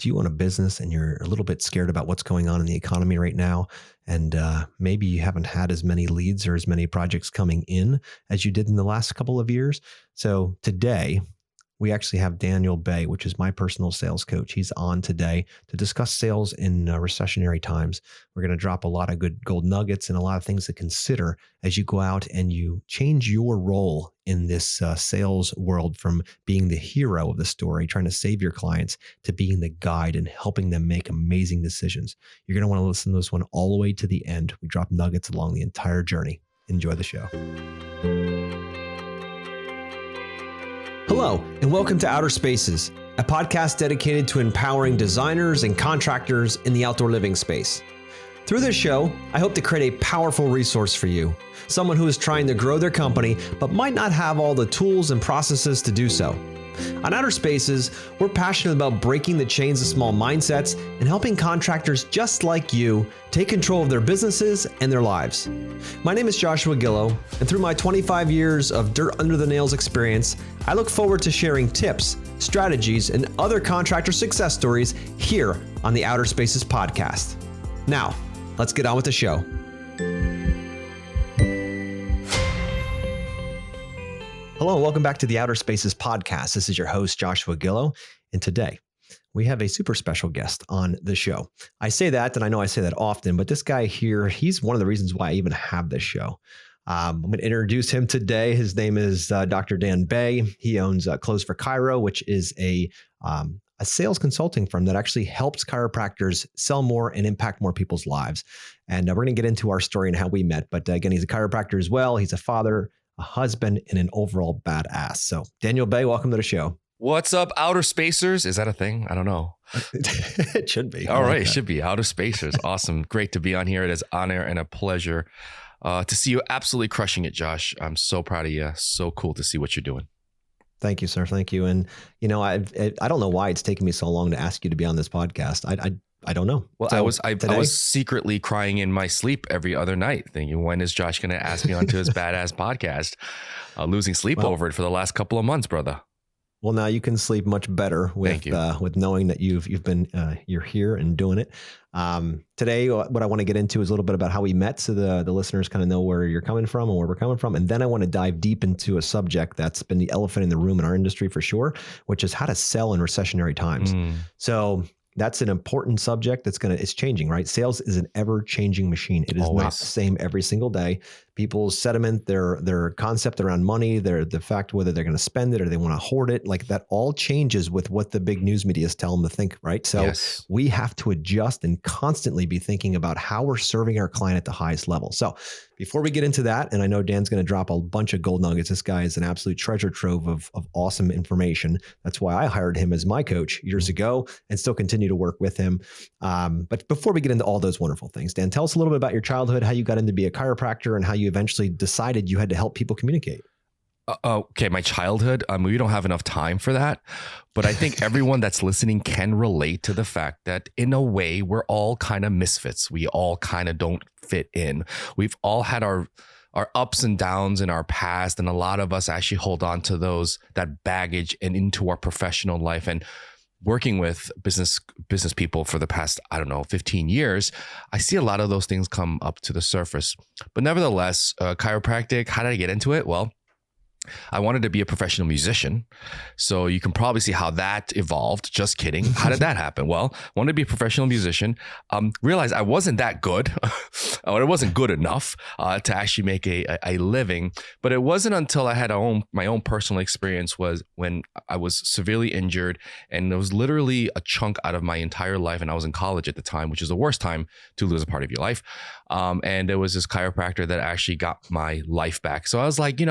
if you own a business and you're a little bit scared about what's going on in the economy right now, and maybe you haven't had as many leads or as many projects coming in as you did in the last couple of years. So today, we actually have Daniel Bay, which is my personal sales coach. He's on today to discuss sales in recessionary times. We're going to drop a lot of good gold nuggets and a lot of things to consider as you go out and you change your role in this sales world from being the hero of the story, trying to save your clients, to being the guide and helping them make amazing decisions. You're going to want to listen to this one all the way to the end. We drop nuggets along the entire journey. Enjoy the show. Hello, and welcome to Outer Spaces, a podcast dedicated to empowering designers and contractors in the outdoor living space. Through this show, I hope to create a powerful resource for you, someone who is trying to grow their company but might not have all the tools and processes to do so. On Outer Spaces, we're passionate about breaking the chains of small mindsets and helping contractors just like you take control of their businesses and their lives. My name is Joshua Gillow, and through my 25 years of dirt under the nails experience, I look forward to sharing tips, strategies, and other contractor success stories here on the Outer Spaces podcast. Now, let's get on with the show. Hello, and welcome back to the Outer Spaces podcast. This is your host, Joshua Gillow, and today we have a super special guest on the show. I say that, and I know I say that often, but this guy here, he's one of the reasons why I even have this show. I'm going to introduce him today. His name is Dr. Dan Bay. He owns Close for Chiro, which is a sales consulting firm that actually helps chiropractors sell more and impact more people's lives. And we're going to get into our story and how we met. But again, he's a chiropractor as well. He's a father, a husband, and an overall badass. So Daniel Bay, welcome to the show. What's up, Outer Spacers? Is that a thing? I don't know. It should be. All right, it should be. Outer Spacers. Awesome. Great to be on here. It is an honor and a pleasure to see you absolutely crushing it, Josh. I'm so proud of you. So cool to see what you're doing. Thank you, sir. Thank you. And, you know, I don't know why it's taken me so long to ask you to be on this podcast. I don't know. Well, so I was secretly crying in my sleep every other night thinking, when is Josh going to ask me onto his badass podcast? Losing sleep over it for the last couple of months, brother. Well, now you can sleep much better with knowing that you've been you're here and doing it. Today, what I want to get into is a little bit about how we met, so the listeners kind of know where you're coming from and where we're coming from, and then I want to dive deep into a subject that's been the elephant in the room in our industry for sure, which is how to sell in recessionary times. So that's an important subject it's changing, right? Sales is an ever-changing machine. It is Always. Not the same every single day. People's sentiment, their concept around money, the fact whether they're going to spend it or they want to hoard it, like that all changes with what the big news media tell them to think, right? So yes, we have to adjust and constantly be thinking about how we're serving our client at the highest level. So before we get into that, and I know Dan's going to drop a bunch of gold nuggets. This guy is an absolute treasure trove of awesome information. That's why I hired him as my coach years ago and still continue to work with him. But before we get into all those wonderful things, Dan, tell us a little bit about your childhood, how you got into be a chiropractor, and how you eventually decided you had to help people communicate. Okay, my childhood, we don't have enough time for that, but I think everyone that's listening can relate to the fact that in a way, we're all kind of misfits. We all kind of don't fit in. We've all had our ups and downs in our past, and a lot of us actually hold on to that baggage and into our professional life. And working with business people for the past, 15 years, I see a lot of those things come up to the surface. But nevertheless, chiropractic, how did I get into it? Well, I wanted to be a professional musician. So you can probably see how that evolved. Just kidding. How did that happen? Well, I wanted to be a professional musician. Realized I wasn't that good, or it wasn't good enough to actually make a living. But it wasn't until I had my own personal experience was when I was severely injured, and it was literally a chunk out of my entire life. And I was in college at the time, which is the worst time to lose a part of your life. And there was this chiropractor that actually got my life back. So I was like,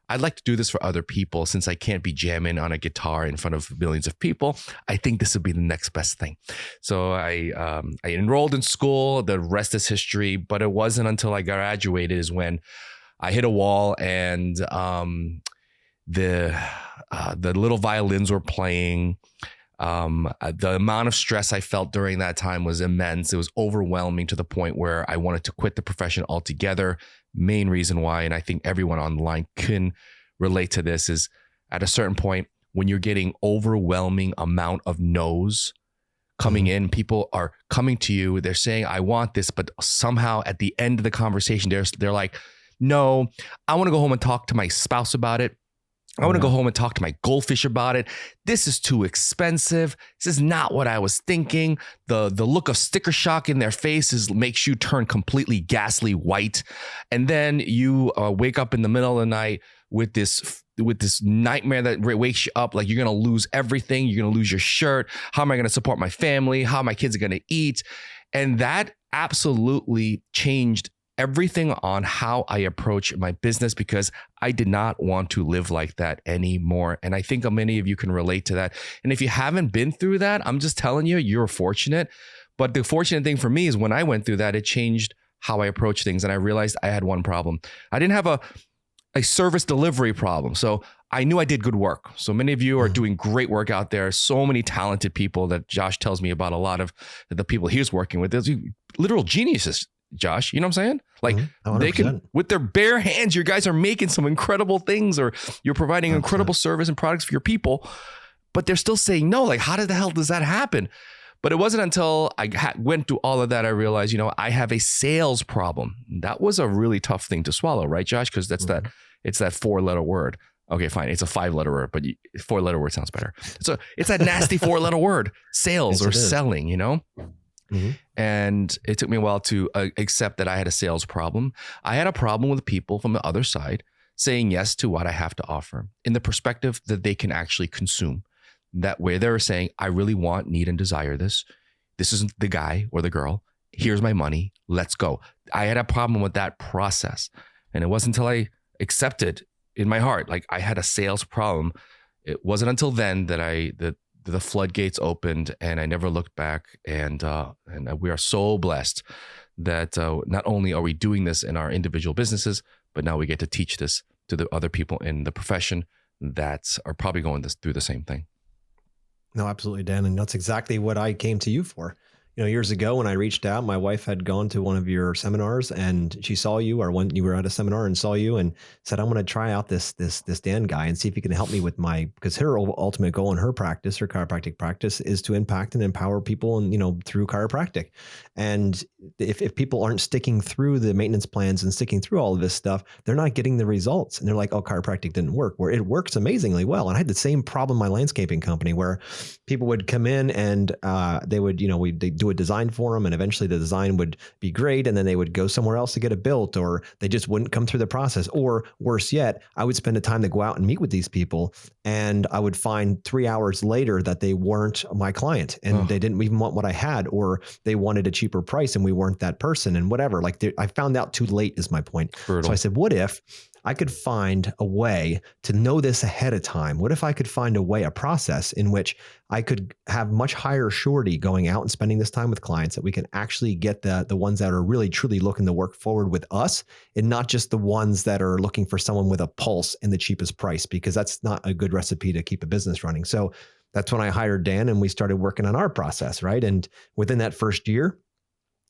I'd like to do this for other people since I can't be jamming on a guitar in front of millions of people. I think this would be the next best thing. So I enrolled in school. The rest is history. But it wasn't until I graduated is when I hit a wall, and the little violins were playing. The amount of stress I felt during that time was immense. It was overwhelming to the point where I wanted to quit the profession altogether. Main reason why, and I think everyone on the line can relate to this, is at a certain point when you're getting overwhelming amount of no's coming in. People are coming to you. They're saying, I want this, but somehow at the end of the conversation, they're like, no, I want to go home and talk to my spouse about it. I want to go home and talk to my goldfish about it. This is too expensive. This is not what I was thinking. The look of sticker shock in their faces makes you turn completely ghastly white. And then you wake up in the middle of the night with this nightmare that wakes you up like you're going to lose everything. You're going to lose your shirt. How am I going to support my family? How my kids are going to eat? And that absolutely changed everything on how I approach my business, because I did not want to live like that anymore. And I think many of you can relate to that. And if you haven't been through that, I'm just telling you, you're fortunate. But the fortunate thing for me is when I went through that, it changed how I approach things. And I realized I had one problem. I didn't have a service delivery problem. So I knew I did good work. So many of you are doing great work out there. So many talented people that Josh tells me about, a lot of the people he's working with. There's literal geniuses, Josh, you know what I'm saying? Like they can, with their bare hands, you guys are making some incredible things, or you're providing incredible service and products for your people, but they're still saying no. Like, how the hell does that happen? But it wasn't until I went through all of that, I realized, I have a sales problem. That was a really tough thing to swallow, right, Josh? Because that's it's that 4-letter word. Okay, fine. It's a 5-letter word, but 4-letter word sounds better. So it's that nasty 4-letter word, sales or selling, Mm-hmm. And it took me a while to accept that I had a sales problem. I had a problem with people from the other side saying yes to what I have to offer in the perspective that they can actually consume. That way they're saying, I really want, need, and desire this. This isn't the guy or the girl. Here's my money. Let's go. I had a problem with that process. And it wasn't until I accepted in my heart, like I had a sales problem. It wasn't until then that the floodgates opened and I never looked back. And we are so blessed that not only are we doing this in our individual businesses, but now we get to teach this to the other people in the profession that are probably going through the same thing. No, absolutely, Dan. And that's exactly what I came to you for. Years ago when I reached out, my wife had gone to one of your seminars and she saw you, or when you were at a seminar and saw you, and said, I'm going to try out this Dan guy and see if he can help me with because her ultimate goal in her practice, her chiropractic practice, is to impact and empower people and, through chiropractic. And if people aren't sticking through the maintenance plans and sticking through all of this stuff, they're not getting the results. And they're like, oh, chiropractic didn't work, where it works amazingly well. And I had the same problem in my landscaping company where people would come in and they would, they'd do a design for them, and eventually the design would be great, and then they would go somewhere else to get it built, or they just wouldn't come through the process. Or worse yet, I would spend the time to go out and meet with these people, and I would find 3 hours later that they weren't my client, and they didn't even want what I had, or they wanted a cheaper price and we weren't that person, and whatever. Like I found out too late is my point. Brutal. So I said, what if I could find a way to know this ahead of time? What if I could find a process in which I could have much higher surety going out and spending this time with clients, that we can actually get the ones that are really truly looking to work forward with us, and not just the ones that are looking for someone with a pulse and the cheapest price, because that's not a good recipe to keep a business running. So that's when I hired Dan and we started working on our process, right? And within that first year,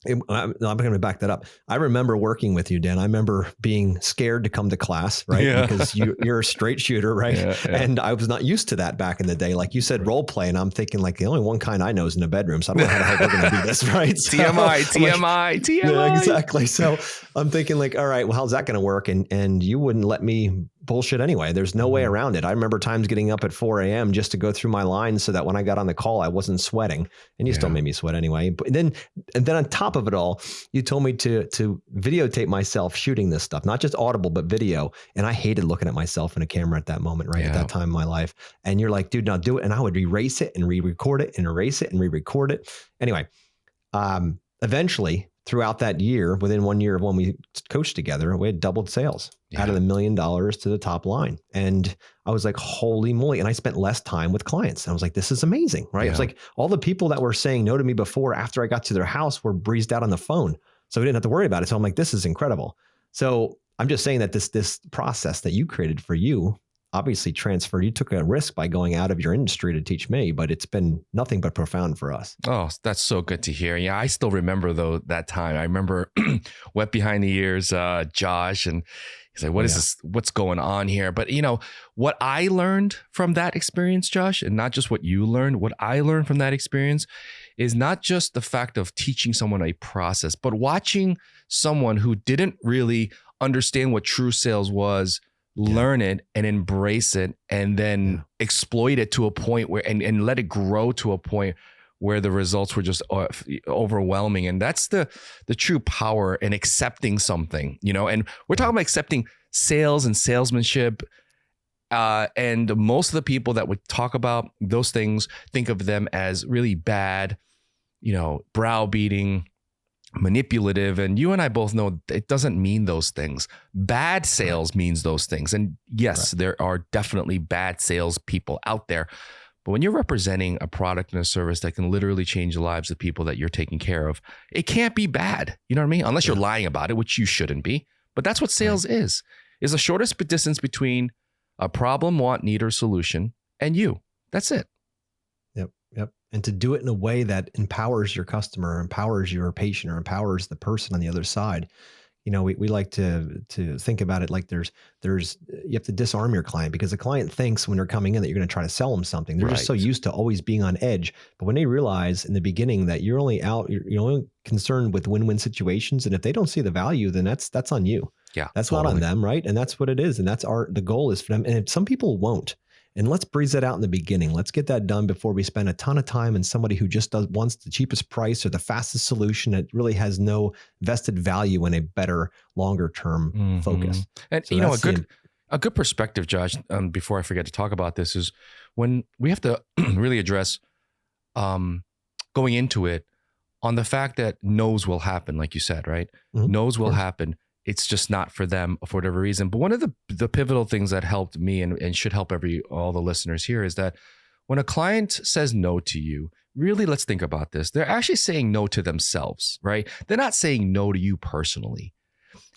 I'm going to back that up. I remember working with you, Dan. I remember being scared to come to class, right? Yeah. Because you're a straight shooter, right? Yeah. And I was not used to that back in the day. Like you said, role play, and I'm thinking like the only one kind I know is in the bedroom. So I don't know how the heck we're going to do this, right? So, TMI. Yeah, exactly. So I'm thinking like, all right, well, how's that going to work? And you wouldn't let me bullshit anyway. There's no way around it. I remember times getting up at 4 a.m. just to go through my lines so that when I got on the call, I wasn't sweating. And you still made me sweat anyway. But then on top of it all, you told me to videotape myself shooting this stuff, not just audible, but video. And I hated looking at myself in a camera at that moment, right? At that time in my life. And you're like, dude, now do it. And I would erase it and re-record it and erase it and re-record it. Anyway, eventually, throughout that year, within 1 year of when we coached together, we had doubled sales out of $1 million to the top line. And I was like, holy moly. And I spent less time with clients. I was like, this is amazing, right? It was like all the people that were saying no to me before, after I got to their house, were breezed out on the phone. So we didn't have to worry about it. So I'm like, this is incredible. So I'm just saying that this process that you created for you obviously transferred. You took a risk by going out of your industry to teach me, but it's been nothing but profound for us. Oh, that's so good to hear. Yeah, I still remember though that time. I remember wet behind the ears, Josh, and he's like, what is this? What's going on here? But what I learned from that experience, Josh, and not just what you learned, what I learned from that experience is not just the fact of teaching someone a process, but watching someone who didn't really understand what true sales was, learn it and embrace it, and then exploit it to a point where, and let it grow to a point where the results were just overwhelming. And that's the true power in accepting something, and we're talking about accepting sales and salesmanship. And most of the people that would talk about those things think of them as really bad, browbeating, manipulative. And you and I both know it doesn't mean those things. Bad sales means those things. And yes, there are definitely bad sales people out there. But when you're representing a product and a service that can literally change the lives of people that you're taking care of, it can't be bad. You know what I mean? Unless you're lying about it, which you shouldn't be. But that's what sales is the shortest distance between a problem, want, need, or solution and you. That's it. Yep. And to do it in a way that empowers your customer, empowers your patient, or empowers the person on the other side. We like to think about it like there's you have to disarm your client, because the client thinks when they're coming in that you're going to try to sell them something. They're just so used to always being on edge. But when they realize in the beginning that you're only concerned with win-win situations, and if they don't see the value, then that's on you. Yeah, that's totally. not on them, right? And that's what it is. And that's the goal is for them. And if some people won't. And let's breeze that out in the beginning. Let's get that done before we spend a ton of time in somebody who just wants the cheapest price or the fastest solution that really has no vested value in a better, longer term focus. And so a good perspective, Josh, before I forget to talk about this, is when we have to really address going into it on the fact that no's will happen, like you said, right? No's will happen. It's just not for them for whatever reason. But one of the pivotal things that helped me and should help all the listeners here is that when a client says no to you, really, let's think about this. They're actually saying no to themselves, right? They're not saying no to you personally.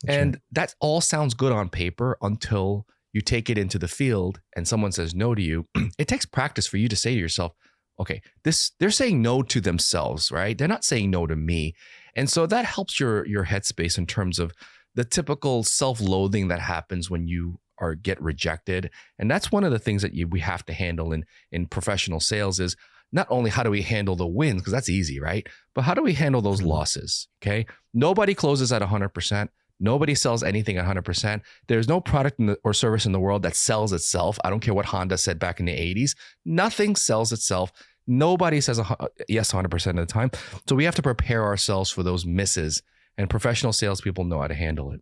And that all sounds good on paper until you take it into the field and someone says no to you. It takes practice for you to say to yourself, okay, they're saying no to themselves, right? They're not saying no to me. And so that helps your headspace in terms of the typical self-loathing that happens when you get rejected. And that's one of the things that we have to handle in professional sales is not only how do we handle the wins, because that's easy, right? But how do we handle those losses, okay? Nobody closes at 100%. Nobody sells anything at 100%. There's no product or service in the world that sells itself. I don't care what Honda said back in the 80s. Nothing sells itself. Nobody says yes 100% of the time. So we have to prepare ourselves for those misses. And professional salespeople know how to handle it.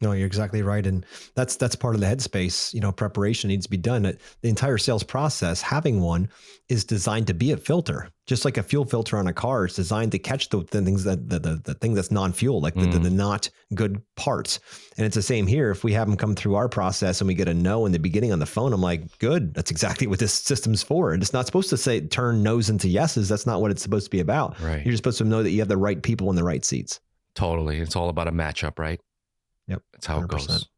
No, you're exactly right. And that's part of the headspace, preparation needs to be done. The entire sales process, having one, is designed to be a filter, just like a fuel filter on a car is designed to catch the things the thing that's non-fuel, like the not good parts. And it's the same here. If we have them come through our process and we get a no in the beginning on the phone, I'm like, good, that's exactly what this system's for. And it's not supposed to turn no's into yeses. That's not what it's supposed to be about. Right. You're just supposed to know that you have the right people in the right seats. Totally. It's all about a matchup, right? Yep. That's how 100%. It goes.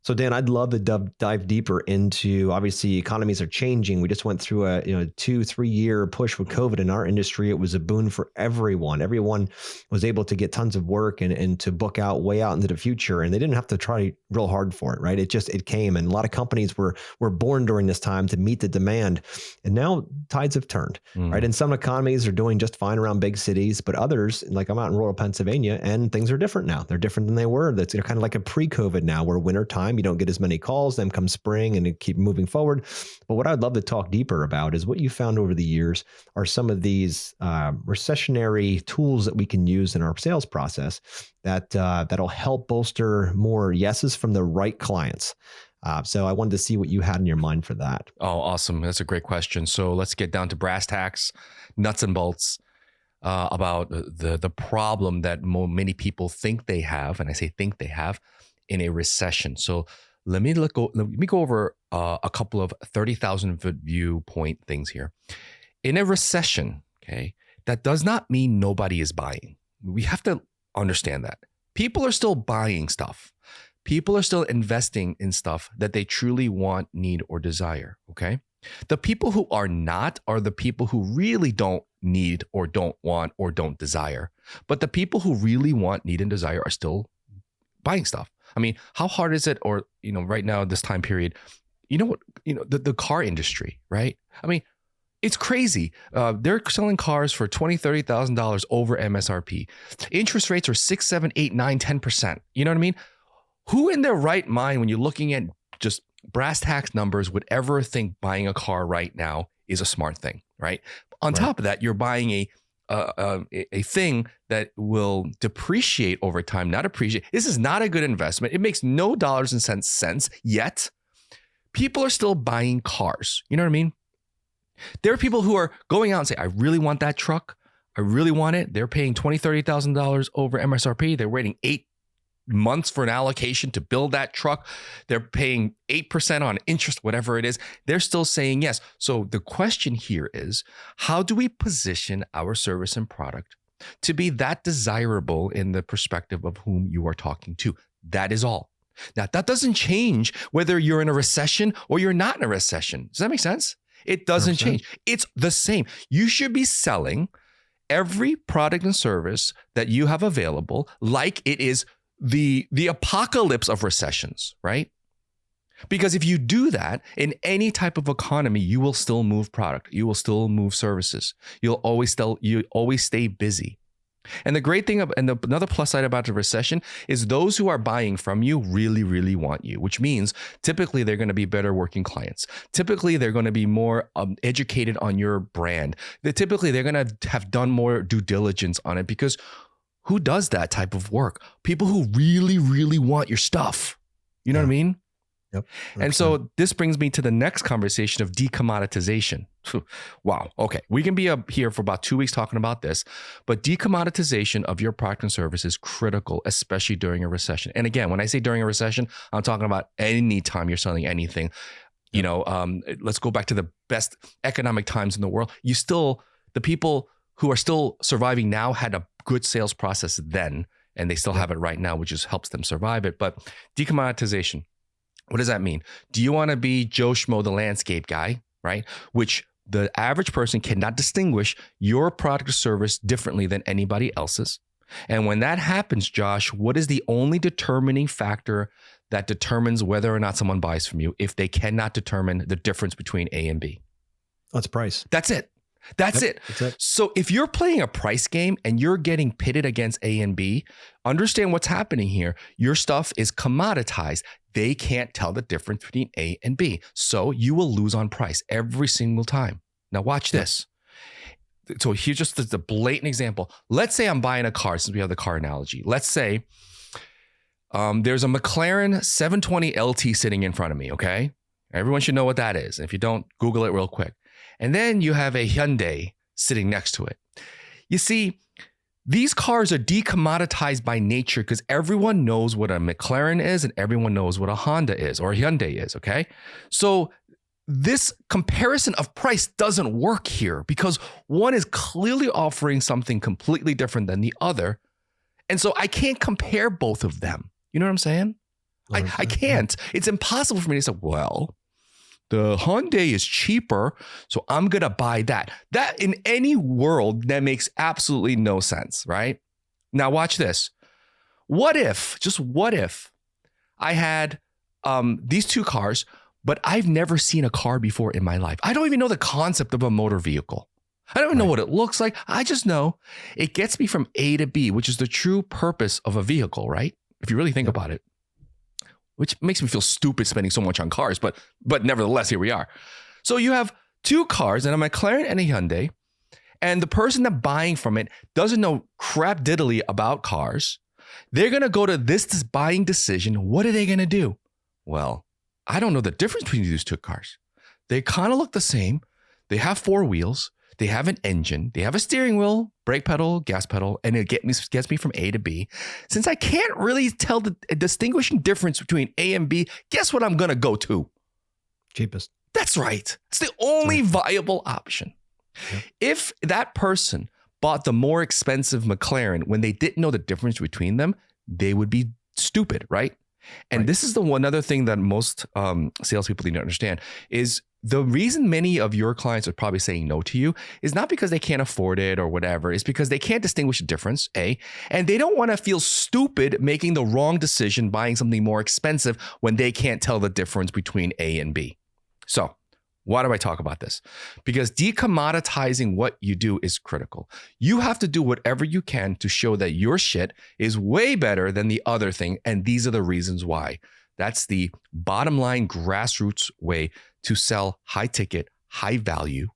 So Dan, I'd love to dive deeper into, obviously economies are changing. We just went through a 2-3 year push with COVID in our industry. It was a boon for everyone. Everyone was able to get tons of work and to book out way out into the future. And they didn't have to try real hard for it, right? It came. And a lot of companies were born during this time to meet the demand. And now tides have turned, right? And some economies are doing just fine around big cities, but others, like I'm out in rural Pennsylvania, and things are different now. They're different than they were. They're kind of like a pre-COVID now, where wintertime, you don't get as many calls, then come spring and it keep moving forward. But what I'd love to talk deeper about is what you found over the years are some of these recessionary tools that we can use in our sales process that'll help bolster more yeses from the right clients. So I wanted to see what you had in your mind for that. Oh, awesome. That's a great question. So let's get down to brass tacks, nuts and bolts. About the problem that many people think they have, and I say think they have, in a recession. So let me go over a couple of 30,000 foot viewpoint things here. In a recession, okay, that does not mean nobody is buying. We have to understand that. People are still buying stuff. People are still investing in stuff that they truly want, need, or desire, okay? The people who are not are the people who really don't need or don't want or don't desire. But the people who really want, need, and desire are still buying stuff. I mean, how hard is it? Or, right now, this time period, the car industry, right? I mean, It's crazy. They're selling cars for $20,000, $30,000 over MSRP. Interest rates are 6, 7, 8, 9, 10%. You know what I mean? Who in their right mind, when you're looking at just brass tacks numbers, would ever think buying a car right now is a smart thing, right? On top of that, you're buying a thing that will depreciate over time, not appreciate. This is not a good investment. It makes no dollars and cents sense yet. People are still buying cars. You know what I mean? There are people who are going out and say, I really want that truck. I really want it. They're paying $20,000, $30,000 over MSRP. They're waiting 8 months for an allocation to build that truck. They're paying 8% on interest, whatever it is. They're still saying yes. So the question here is, how do we position our service and product to be that desirable in the perspective of whom you are talking to? That is all. Now, that doesn't change whether you're in a recession or you're not in a recession. Does that make sense? It doesn't 100%. Change. It's the same. You should be selling every product and service that you have available like it is the apocalypse of recessions, right? Because if you do that in any type of economy, you will still move product. You will still move services. You always stay busy. And the great thing another plus side about the recession is those who are buying from you really, really want you, which means typically they're going to be better working clients. Typically, they're going to be more educated on your brand. Typically, they're going to have done more due diligence on it, because who does that type of work? People who really, really want your stuff. You know what I mean? Yep. And so this brings me to the next conversation of decommoditization. Wow. Okay. We can be up here for about 2 weeks talking about this, but decommoditization of your product and service is critical, especially during a recession. And again, when I say during a recession, I'm talking about any time you're selling anything. You know, let's go back to the best economic times in the world. The people who are still surviving now had a good sales process then, and they still have it right now, which just helps them survive it. But decommoditization. What does that mean? Do you want to be Joe Schmo, the landscape guy, right? Which the average person cannot distinguish your product or service differently than anybody else's. And when that happens, Josh, what is the only determining factor that determines whether or not someone buys from you if they cannot determine the difference between A and B? That's price. That's it. That's it. So if you're playing a price game and you're getting pitted against A and B, understand what's happening here. Your stuff is commoditized. They can't tell the difference between A and B. So you will lose on price every single time. Now watch this. So here's just the blatant example. Let's say I'm buying a car, since we have the car analogy. Let's say there's a McLaren 720 LT sitting in front of me, okay? Everyone should know what that is. If you don't, Google it real quick. And then you have a Hyundai sitting next to it. You see, these cars are decommoditized by nature because everyone knows what a McLaren is and everyone knows what a Honda is or a Hyundai is, okay? So this comparison of price doesn't work here because one is clearly offering something completely different than the other. And so I can't compare both of them. You know what I'm saying? I can't. It's impossible for me to say, well, the Hyundai is cheaper, so I'm going to buy that. That in any world, that makes absolutely no sense, right? Now watch this. What if I had these two cars, but I've never seen a car before in my life. I don't even know the concept of a motor vehicle. I don't even know what it looks like. I just know it gets me from A to B, which is the true purpose of a vehicle, right? If you really think about it. Which makes me feel stupid spending so much on cars, but nevertheless, here we are. So you have two cars, and a McLaren and a Hyundai, and the person that buying from it doesn't know crap diddly about cars. They're going to go to this buying decision. What are they going to do? Well, I don't know the difference between these two cars. They kind of look the same. They have 4 wheels. They have an engine. They have a steering wheel, brake pedal, gas pedal, and it gets me from A to B. Since I can't really tell the distinguishing difference between A and B, guess what I'm going to go to? Cheapest. That's right. It's the only viable option. Yep. If that person bought the more expensive McLaren when they didn't know the difference between them, they would be stupid, right? And this is the one other thing that most salespeople need to understand is the reason many of your clients are probably saying no to you is not because they can't afford it or whatever. It's because they can't distinguish the difference, A, and they don't want to feel stupid making the wrong decision buying something more expensive when they can't tell the difference between A and B. So Why do I talk about this? Because decommoditizing what you do is critical. You have to do whatever you can to show that your shit is way better than the other thing. And these are the reasons why. That's the bottom line grassroots way to sell high ticket, high value,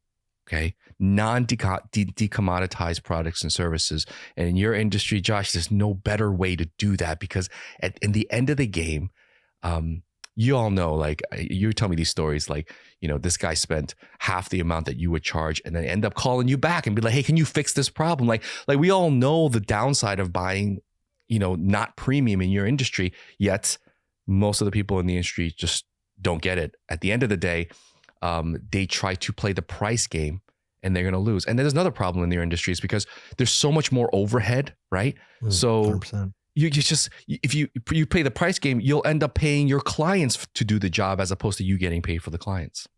okay, non-decommoditized products and services. And in your industry, Josh, there's no better way to do that because in the end of the game, you all know, like you tell me these stories, like, you know, this guy spent half the amount that you would charge and then end up calling you back and be like, hey, can you fix this problem? Like we all know the downside of buying, you know, not premium in your industry, yet most of the people in the industry just don't get it. At the end of the day, they try to play the price game and they're going to lose. And there's another problem in their industry is because there's so much more overhead, right? So 100%. you just, if you play the price game, you'll end up paying your clients to do the job as opposed to you getting paid for the clients.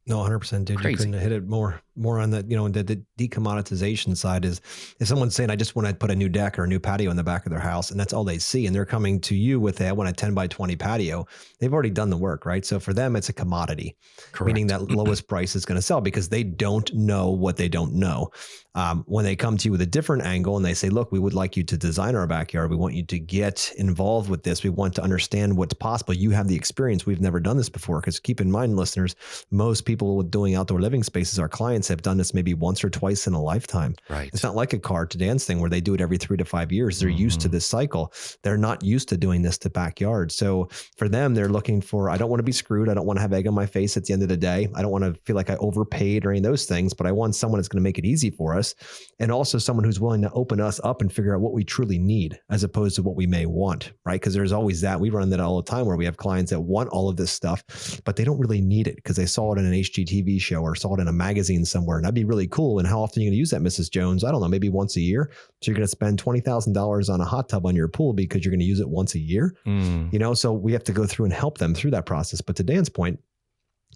No, 100%, dude. Crazy. You couldn't have hit it more on that, you know, the decommoditization side is if someone's saying, I just want to put a new deck or a new patio in the back of their house, and that's all they see. And they're coming to you with I want a 10 by 20 patio. They've already done the work, right? So for them, it's a commodity, Correct. Meaning that lowest price is going to sell because they don't know what they don't know. When they come to you with a different angle and they say, look, we would like you to design our backyard. We want you to get involved with this. We want to understand what's possible. You have the experience. We've never done this before. Because keep in mind, listeners, most people doing outdoor living spaces, our clients have done this maybe once or twice in a lifetime. Right. It's not like a car to dance thing where they do it every 3 to 5 years. They're used to this cycle. They're not used to doing this to backyard. So for them, they're looking for, I don't want to be screwed. I don't want to have egg on my face at the end of the day. I don't want to feel like I overpaid or any of those things, but I want someone that's going to make it easy for us. And also someone who's willing to open us up and figure out what we truly need as opposed to what we may want, right? Because there's always that. We run that all the time where we have clients that want all of this stuff, but they don't really need it because they saw it in an HGTV show or saw it in a magazine somewhere. And that'd be really cool. And how often are you going to use that, Mrs. Jones? I don't know, maybe once a year. So you're going to spend $20,000 on a hot tub on your pool because you're going to use it once a year. You know, so we have to go through and help them through that process. But to Dan's point,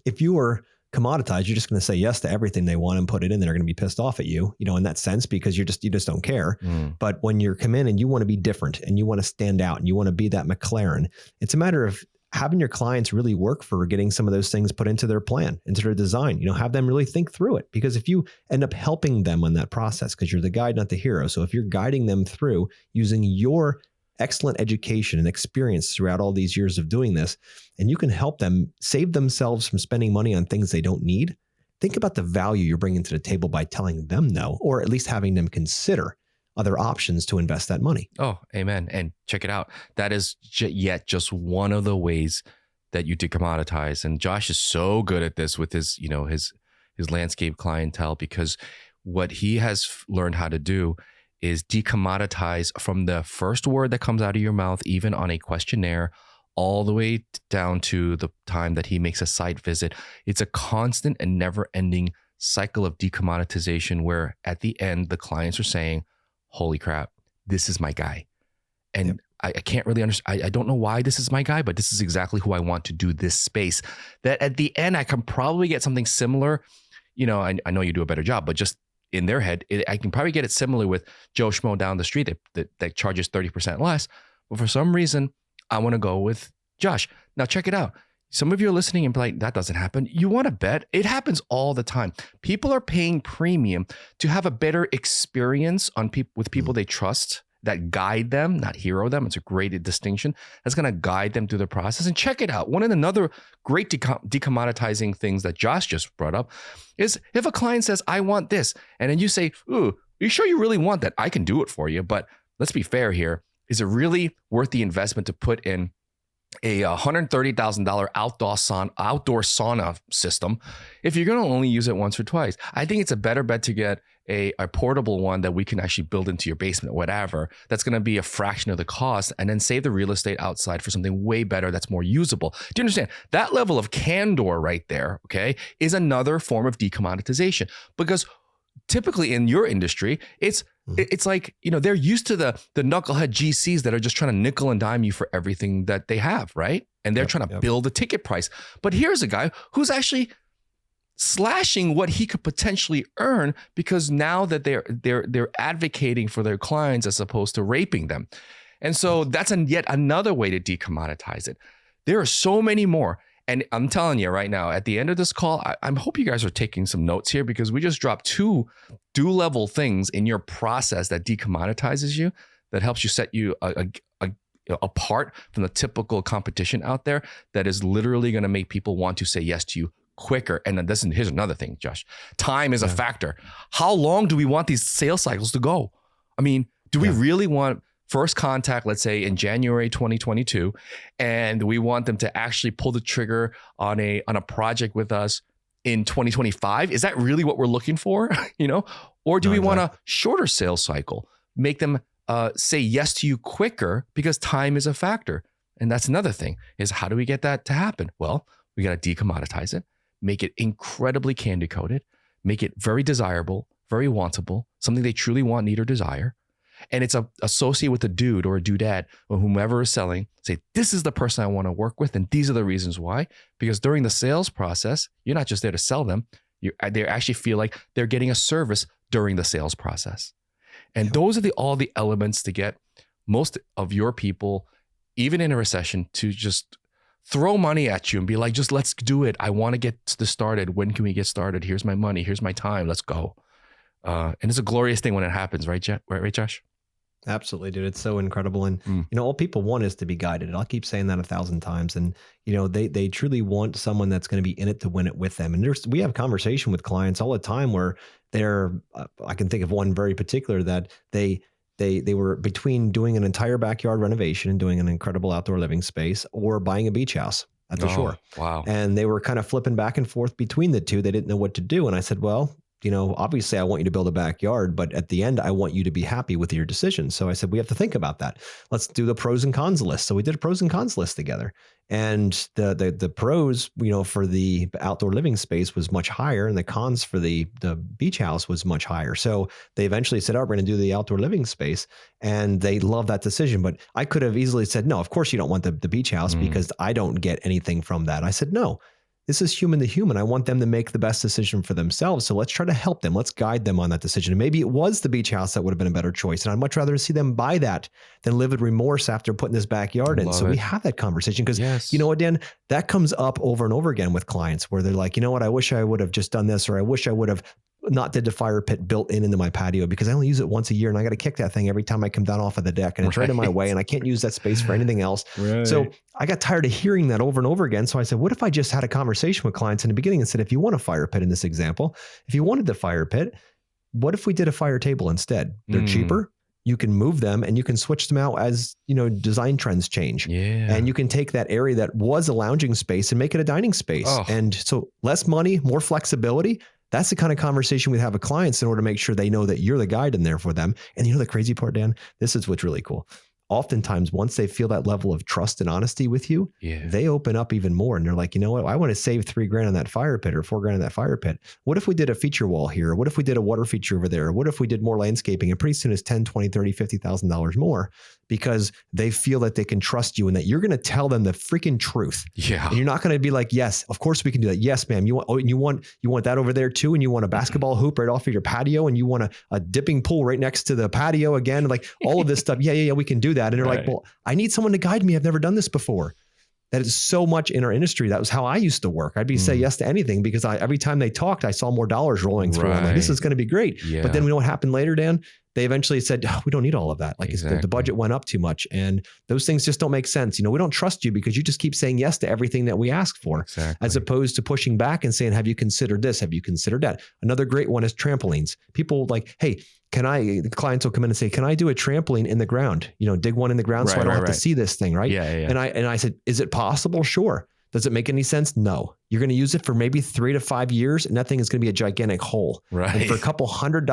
if you are commoditized, you're just going to say yes to everything they want and put it in. They're going to be pissed off at you, you know, in that sense, because you just don't care. But when you come in and you want to be different and you want to stand out and you want to be that McLaren, it's a matter of having your clients really work for getting some of those things put into their plan, into their design, you know, have them really think through it. Because if you end up helping them on that process, because you're the guide, not the hero. So if you're guiding them through using your excellent education and experience throughout all these years of doing this, and you can help them save themselves from spending money on things they don't need, think about the value you're bringing to the table by telling them no, or at least having them consider other options to invest that money. Oh, amen. And check it out. That is yet just one of the ways that you decommoditize. And Josh is so good at this with his, you know, his landscape clientele, because what he has learned how to do is decommoditize from the first word that comes out of your mouth, even on a questionnaire, all the way down to the time that he makes a site visit. It's a constant and never ending cycle of decommoditization where at the end, the clients are saying, holy crap, this is my guy. And yep. I can't really understand. I don't know why this is my guy, but this is exactly who I want to do this space. That at the end, I can probably get something similar. You know, I know you do a better job, but just in their head, I can probably get it similar with Joe Schmo down the street that charges 30% less. But for some reason, I want to go with Josh. Now, check it out. Some of you are listening and be like, that doesn't happen. You want to bet? It happens all the time. People are paying premium to have a better experience with people they trust, that guide them, not hero them. It's a great distinction. That's going to guide them through the process. And check it out. Another great decommoditizing things that Josh just brought up is if a client says, I want this, and then you say, ooh, are you sure you really want that? I can do it for you. But let's be fair here. Is it really worth the investment to put in a $130,000 outdoor sauna system if you're going to only use it once or twice? I think it's a better bet to get a portable one that we can actually build into your basement, whatever. That's going to be a fraction of the cost, and then save the real estate outside for something way better that's more usable. Do you understand? That level of candor right there, okay, is another form of decommoditization, because typically in your industry, it's like, you know, they're used to the knucklehead GCs that are just trying to nickel and dime you for everything that they have, right? And they're trying to build a ticket price. But here's a guy who's actually slashing what he could potentially earn, because now that they're advocating for their clients as opposed to raping them. And so that's yet another way to decommoditize it. There are so many more. And I'm telling you right now, at the end of this call, I hope you guys are taking some notes here, because we just dropped 2 do-level things in your process that decommoditizes you, that helps you set you apart from the typical competition out there, that is literally going to make people want to say yes to you quicker. And then here's another thing, Josh. Time is a factor. How long do we want these sales cycles to go? I mean, do we really want first contact, let's say in January 2022, and we want them to actually pull the trigger on a project with us in 2025? Is that really what we're looking for? Or do we want a shorter sales cycle, make them say yes to you quicker, because time is a factor? And that's another thing, is how do we get that to happen? Well, we got to decommoditize it, make it incredibly candy coated, make it very desirable, very wantable, something they truly want, need, or desire. And it's associated with a dude or a dudette or whomever is selling. Say, this is the person I want to work with, and these are the reasons why. Because during the sales process, you're not just there to sell them. They actually feel like they're getting a service during the sales process. And those are all the elements to get most of your people, even in a recession, to just throw money at you and be like, just let's do it. I want to get this started. When can we get started? Here's my money. Here's my time. Let's go. And it's a glorious thing when it happens, right, right, Josh? Absolutely, dude. It's so incredible. And, all people want is to be guided. I'll keep saying that 1,000 times. And, they truly want someone that's going to be in it to win it with them. And we have conversation with clients all the time where I can think of one very particular that they were between doing an entire backyard renovation and doing an incredible outdoor living space, or buying a beach house at the shore. Wow. And they were kind of flipping back and forth between the two. They didn't know what to do. And I said, well, obviously I want you to build a backyard, but at the end, I want you to be happy with your decision. So I said, we have to think about that. Let's do the pros and cons list. So we did a pros and cons list together. And the pros, for the outdoor living space was much higher, and the cons for the beach house was much higher. So they eventually said, oh, we're going to do the outdoor living space. And they love that decision. But I could have easily said, no, of course you don't want the beach house because I don't get anything from that. I said, no. This is human to human. I want them to make the best decision for themselves. So let's try to help them. Let's guide them on that decision. And maybe it was the beach house that would have been a better choice. And I'd much rather see them buy that than live with remorse after putting this backyard in. So we have that conversation because you know what, Dan, that comes up over and over again with clients where they're like, you know what, I wish I would have just done this, or I wish I would have not did the fire pit built into my patio because I only use it once a year and I got to kick that thing every time I come down off of the deck, and it's right in my way and I can't use that space for anything else. So I got tired of hearing that over and over again. So I said, what if I just had a conversation with clients in the beginning and said, if you want a fire pit in this example, if you wanted the fire pit, what if we did a fire table instead? They're cheaper. You can move them and you can switch them out as, design trends change. And you can take that area that was a lounging space and make it a dining space. And so less money, more flexibility. That's the kind of conversation we have with clients in order to make sure they know that you're the guide in there for them. And the crazy part, Dan, this is what's really cool. Oftentimes, once they feel that level of trust and honesty with you, they open up even more. And they're like, you know what? I want to save $3,000 on that fire pit or $4,000 on that fire pit. What if we did a feature wall here? What if we did a water feature over there? What if we did more landscaping? And pretty soon it's $10,000, $20,000, $30,000, $50,000 more because they feel that they can trust you and that you're going to tell them the freaking truth. And you're not going to be like, yes, of course we can do that. Yes, ma'am. You want that over there too. And you want a basketball hoop right off of your patio. And you want a dipping pool right next to the patio again, like all of this stuff. Yeah, we can do that. And they're like, well, I need someone to guide me. I've never done this before. That is so much in our industry. That was how I used to work. I'd be say yes to anything because every time they talked, I saw more dollars rolling through. I'm like, this is going to be great. But then we know what happened later, Dan? They eventually said, we don't need all of that. Like the budget went up too much. And those things just don't make sense. We don't trust you because you just keep saying yes to everything that we ask for, as opposed to pushing back and saying, have you considered this? Have you considered that? Another great one is trampolines. People like, hey, the clients will come in and say, can I do a trampoline in the ground? Dig one in the ground so I don't have to see this thing, right? And I said, is it possible? Sure. Does it make any sense? No. You're going to use it for maybe 3 to 5 years, and that thing is going to be a gigantic hole. And for a couple $100,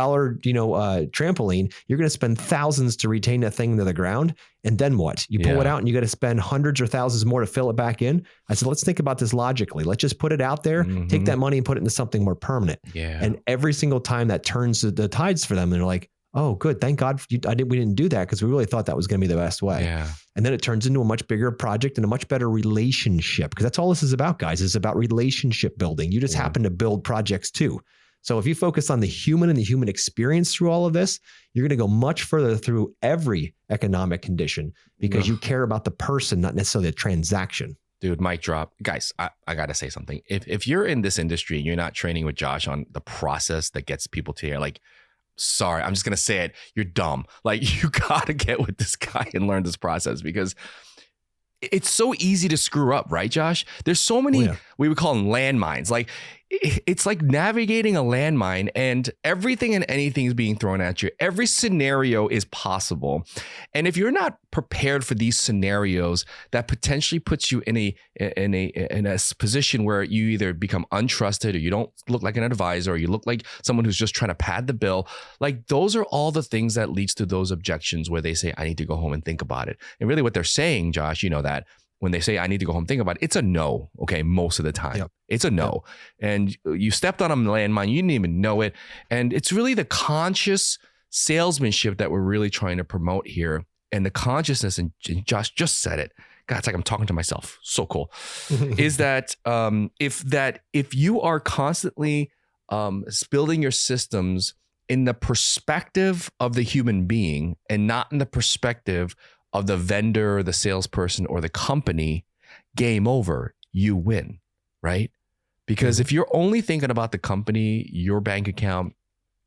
trampoline, you're going to spend thousands to retain that thing to the ground. And then what? You pull it out and you got to spend hundreds or thousands more to fill it back in. I said, let's think about this logically. Let's just put it out there, take that money and put it into something more permanent. And every single time that turns the tides for them, they're like, oh, good. Thank God we didn't do that because we really thought that was going to be the best way. And then it turns into a much bigger project and a much better relationship, because that's all this is about, guys. It's about relationship building. You just happen to build projects too. So if you focus on the human and the human experience through all of this, you're going to go much further through every economic condition because you care about the person, not necessarily the transaction. Dude, mic drop. Guys, I got to say something. If you're in this industry and you're not training with Josh on the process that gets people to here, like, sorry, I'm just going to say it. You're dumb. Like, you got to get with this guy and learn this process, because it's so easy to screw up, right, Josh? There's so many, we would call them landmines. Like, it's like navigating a landmine, and everything and anything is being thrown at you. Every scenario is possible. And if you're not prepared for these scenarios, that potentially puts you in a position where you either become untrusted, or you don't look like an advisor, or you look like someone who's just trying to pad the bill. Like, those are all the things that leads to those objections where they say, I need to go home and think about it. And really what they're saying, Josh, you know that when they say, I need to go home and think about it, it's a no. Okay. Most of the time. Yep. It's a no. Yep. And you stepped on a landmine. You didn't even know it. And it's really the conscious salesmanship that we're really trying to promote here. And the consciousness, and Josh just said it. God, it's like I'm talking to myself. So cool. Is that if you are constantly building your systems in the perspective of the human being and not in the perspective of the vendor, the salesperson, or the company, game over, you win, right? Because if you're only thinking about the company, your bank account,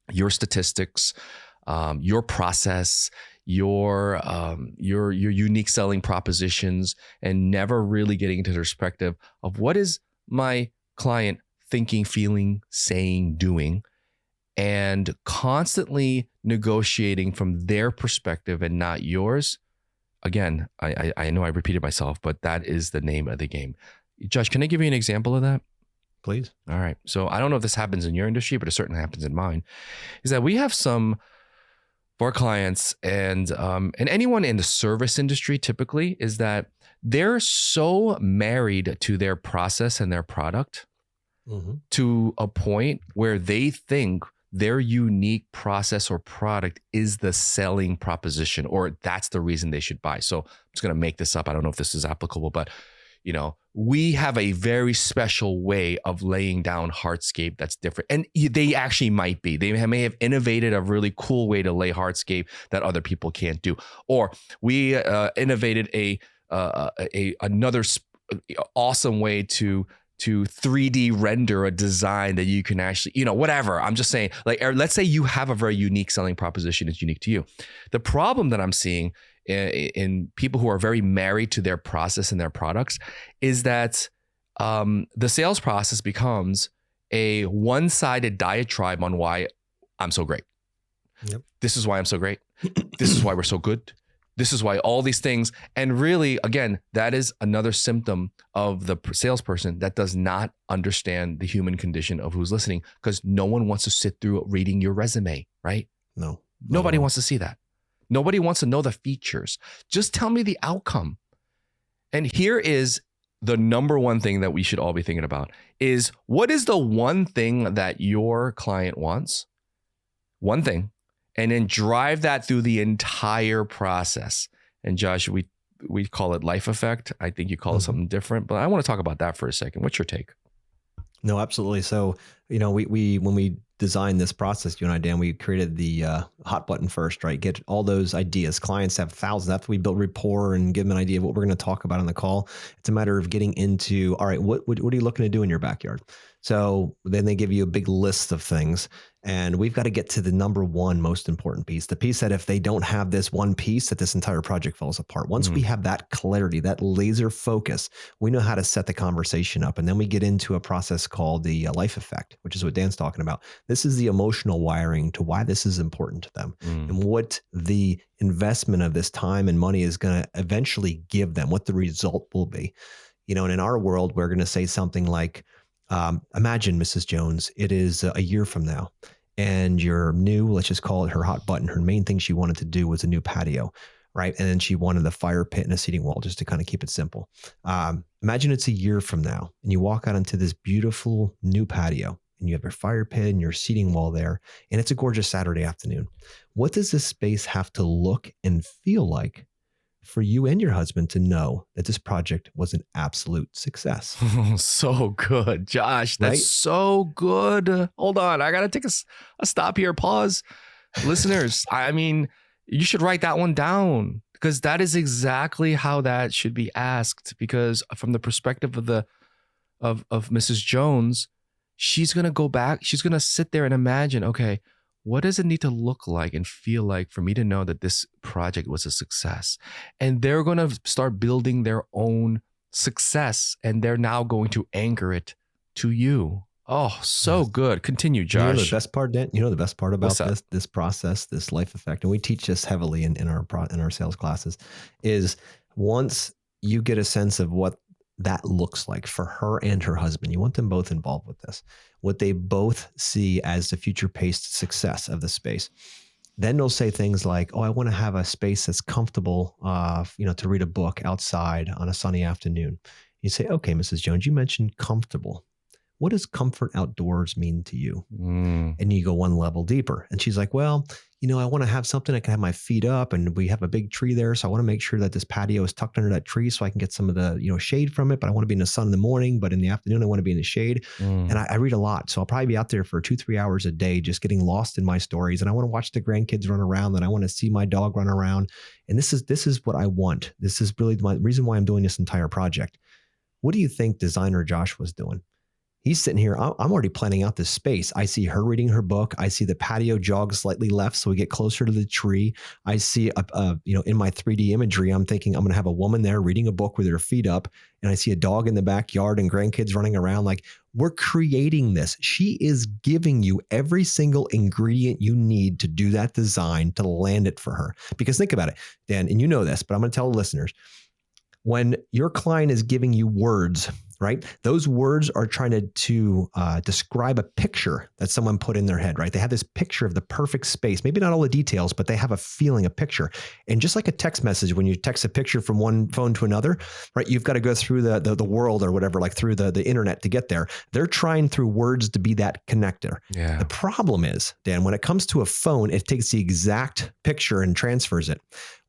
your statistics, your process, your unique selling propositions, and never really getting into the perspective of what is my client thinking, feeling, saying, doing, and constantly negotiating from their perspective and not yours. Again, I know I repeated myself, but that is the name of the game. Josh, can I give you an example of that? Please. All right. So I don't know if this happens in your industry, but it certainly happens in mine. Is that we have some of our clients and anyone in the service industry typically, is that they're so married to their process and their product to a point where they think their unique process or product is the selling proposition, or that's the reason they should buy. So I'm just going to make this up. I don't know if this is applicable, but we have a very special way of laying down hardscape that's different. And they actually might be. They may have innovated a really cool way to lay hardscape that other people can't do. Or we innovated another awesome way to 3D render a design that you can actually, whatever. I'm just saying, like, let's say you have a very unique selling proposition that's unique to you. The problem that I'm seeing in people who are very married to their process and their products is that the sales process becomes a one-sided diatribe on why I'm so great. Yep. This is why I'm so great. This is why we're so good. This is why all these things. And really, again, that is another symptom of the salesperson that does not understand the human condition of who's listening, because no one wants to sit through reading your resume, right? No. Nobody wants to see that. Nobody wants to know the features. Just tell me the outcome. And here is the number one thing that we should all be thinking about is, what is the one thing that your client wants? One thing. And then drive that through the entire process. And Josh, we call it life effect. I think you call it something different, but I want to talk about that for a second. What's your take? No, absolutely. So, we when we designed this process, you and I, Dan, we created the hot button first, right? Get all those ideas. Clients have thousands. After we build rapport and give them an idea of what we're going to talk about on the call, it's a matter of getting into, all right, what are you looking to do in your backyard? So then they give you a big list of things, and we've got to get to the number one most important piece, the piece that if they don't have this one piece, that this entire project falls apart. Once we have that clarity, that laser focus, we know how to set the conversation up. And then we get into a process called the life effect, which is what Dan's talking about. This is the emotional wiring to why this is important to them and what the investment of this time and money is going to eventually give them, what the result will be. And in our world, we're going to say something like, imagine, Mrs. Jones, it is a year from now, and your new, let's just call it her hot button. Her main thing she wanted to do was a new patio, right? And then she wanted a fire pit and a seating wall, just to kind of keep it simple. Imagine it's a year from now, and you walk out into this beautiful new patio, and you have your fire pit and your seating wall there, and it's a gorgeous Saturday afternoon. What does this space have to look and feel like for you and your husband to know that this project was an absolute success? So good, Josh. That's right? So good. Hold on. I got to take a stop here. Pause. Listeners, I mean, you should write that one down. because that is exactly how that should be asked. Because from the perspective of Mrs. Jones, she's going to go back. She's going to sit there and imagine, okay, what does it need to look like and feel like for me to know that this project was a success? And they're going to start building their own success, and they're now going to anchor it to you. Oh, so good. Continue, Josh. You know the best part, Dan? You know the best part about this process, this life effect, and we teach this heavily in our sales classes, is once you get a sense of what that looks like for her and her husband, you want them both involved with this, what they both see as the future paced success of the space. Then they'll say things like, oh, I want to have a space that's comfortable, to read a book outside on a sunny afternoon. You say, okay, Mrs. Jones, you mentioned comfortable. What does comfort outdoors mean to you? And you go one level deeper. And she's like, well, I want to have something I can have my feet up, and we have a big tree there. So I want to make sure that this patio is tucked under that tree so I can get some of the, shade from it. But I want to be in the sun in the morning, but in the afternoon, I want to be in the shade. And I read a lot. So I'll probably be out there for 2-3 hours a day, just getting lost in my stories. And I want to watch the grandkids run around, and I want to see my dog run around. And this is what I want. This is really the reason why I'm doing this entire project. What do you think designer Josh was doing? He's sitting here. I'm already planning out this space. I see her reading her book. I see the patio jog slightly left, so we get closer to the tree. I see, in my 3D imagery, I'm thinking I'm going to have a woman there reading a book with her feet up, and I see a dog in the backyard and grandkids running around. Like, we're creating this. She is giving you every single ingredient you need to do that design to land it for her. Because think about it, Dan, and you know this, but I'm going to tell the listeners. When your client is giving you words, right? Those words are trying to describe a picture that someone put in their head, right? They have this picture of the perfect space, maybe not all the details, but they have a feeling, a picture. And just like a text message, when you text a picture from one phone to another, right? You've got to go through the world or whatever, like through the internet to get there. They're trying through words to be that connector. Yeah. The problem is, Dan, when it comes to a phone, it takes the exact picture and transfers it.